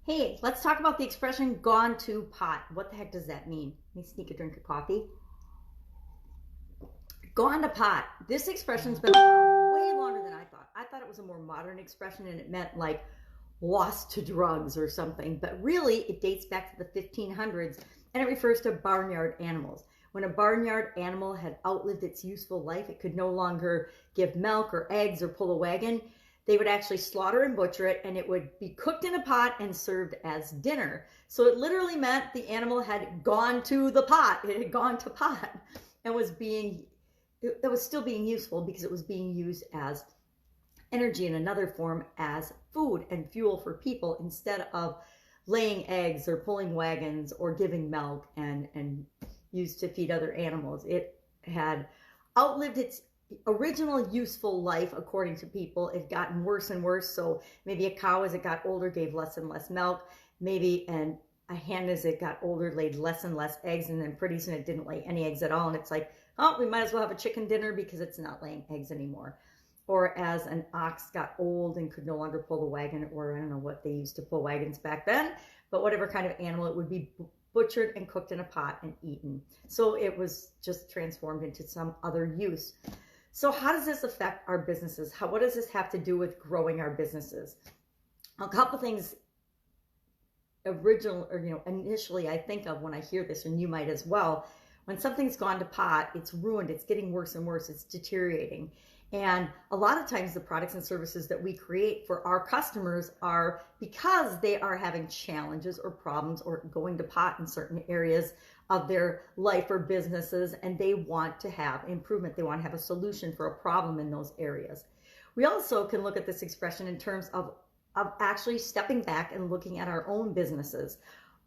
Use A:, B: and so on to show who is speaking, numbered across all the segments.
A: Hey, let's talk about the expression gone to pot. What the heck does that mean? Let me sneak a drink of coffee. Gone to pot. This expression's been around way longer than I thought. I thought it was a more modern expression and it meant like lost to drugs or something, but really it dates back to the 1500s and it refers to barnyard animals. When a barnyard animal had outlived its useful life, it could no longer give milk or eggs or pull a wagon. They would actually slaughter and butcher it, and it would be cooked in a pot and served as dinner. So it literally meant the animal had gone to the pot. It had gone to pot and was still being useful because it was being used as energy in another form as food and fuel for people instead of laying eggs or pulling wagons or giving milk and used to feed other animals. It had outlived its original useful life, according to people. It had gotten worse and worse. So maybe a cow, as it got older, gave less and less milk. Maybe a hen, as it got older, laid less and less eggs, and then pretty soon it didn't lay any eggs at all. And it's like, oh, we might as well have a chicken dinner because it's not laying eggs anymore. Or as an ox got old and could no longer pull the wagon, or I don't know what they used to pull wagons back then, but whatever kind of animal, it would be butchered and cooked in a pot and eaten. So it was just transformed into some other use. So how does this affect our businesses? What does this have to do with growing our businesses? A couple things initially I think of when I hear this, and you might as well. When something's gone to pot, it's ruined, it's getting worse and worse, it's deteriorating. And a lot of times the products and services that we create for our customers are because they are having challenges or problems or going to pot in certain areas of their life or businesses, and they want to have improvement. They want to have a solution for a problem in those areas. We also can look at this expression in terms of actually stepping back and looking at our own businesses.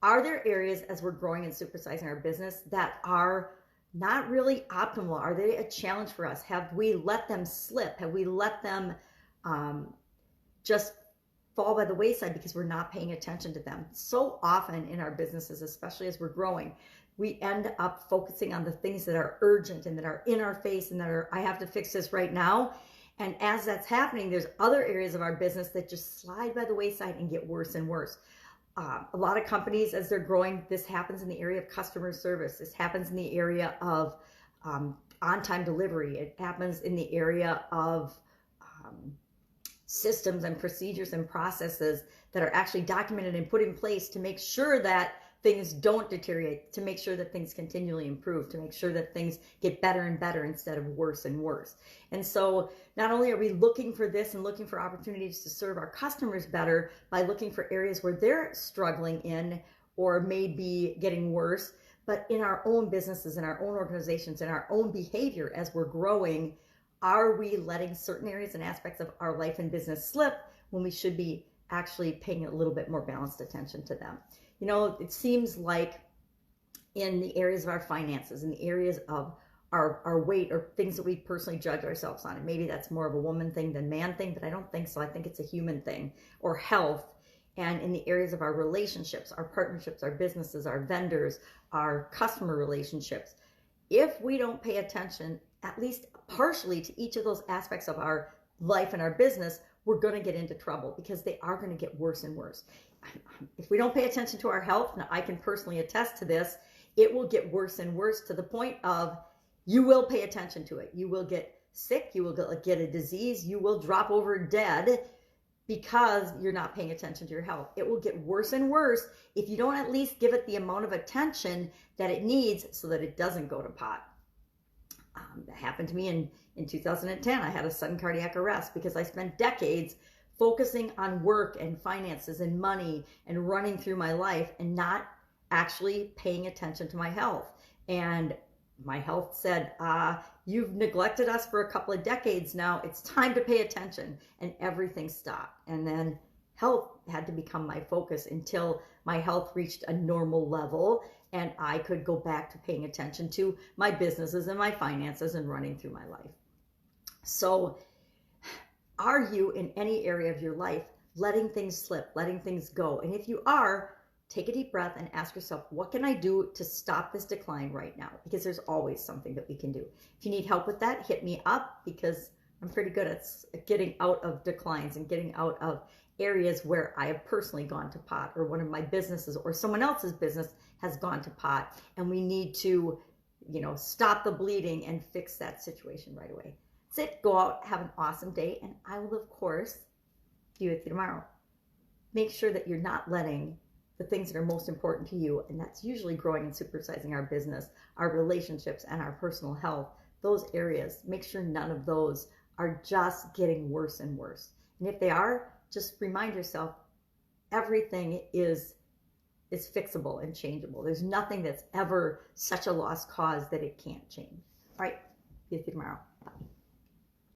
A: Are there areas as we're growing and supersizing our business that are not really optimal? Are they a challenge for us? Have we let them slip? Have we let them just fall by the wayside because we're not paying attention to them? So often in our businesses, especially as we're growing, we end up focusing on the things that are urgent and that are in our face and that are, I have to fix this right now. And as that's happening, there's other areas of our business that just slide by the wayside and get worse and worse. A lot of companies, as they're growing, this happens in the area of customer service. This happens in the area of on-time delivery. It happens in the area of systems and procedures and processes that are actually documented and put in place to make sure that things don't deteriorate, to make sure that things continually improve, to make sure that things get better and better instead of worse and worse. And so not only are we looking for this and looking for opportunities to serve our customers better by looking for areas where they're struggling in or maybe getting worse, but in our own businesses, in our own organizations, in our own behavior as we're growing, are we letting certain areas and aspects of our life and business slip when we should be actually paying a little bit more balanced attention to them? You know, it seems like in the areas of our finances, in the areas of our weight or things that we personally judge ourselves on, and maybe that's more of a woman thing than man thing, but I don't think so. I think it's a human thing, or health, and in the areas of our relationships, our partnerships, our businesses, our vendors, our customer relationships. If we don't pay attention, at least partially, to each of those aspects of our life and our business, we're going to get into trouble because they are going to get worse and worse. If we don't pay attention to our health, now I can personally attest to this, it will get worse and worse to the point of you will pay attention to it. You will get sick, you will get a disease, you will drop over dead because you're not paying attention to your health. It will get worse and worse if you don't at least give it the amount of attention that it needs so that it doesn't go to pot. That happened to me in 2010. I had a sudden cardiac arrest because I spent decades focusing on work and finances and money and running through my life and not actually paying attention to my health. And my health said, you've neglected us for a couple of decades now. It's time to pay attention. And everything stopped. And then health had to become my focus until my health reached a normal level and I could go back to paying attention to my businesses and my finances and running through my life. So are you in any area of your life letting things slip, letting things go? And if you are, take a deep breath and ask yourself, what can I do to stop this decline right now? Because there's always something that we can do. If you need help with that, hit me up because I'm pretty good at getting out of declines and getting out of areas where I have personally gone to pot, or one of my businesses or someone else's business has gone to pot, and we need to, stop the bleeding and fix that situation right away. That's it. Go out, have an awesome day, and I will, of course, be with you tomorrow. Make sure that you're not letting the things that are most important to you, and that's usually growing and supersizing our business, our relationships, and our personal health, those areas, make sure none of those are just getting worse and worse. And if they are, just remind yourself everything is fixable and changeable. There's nothing that's ever such a lost cause that it can't change. All right, see you tomorrow.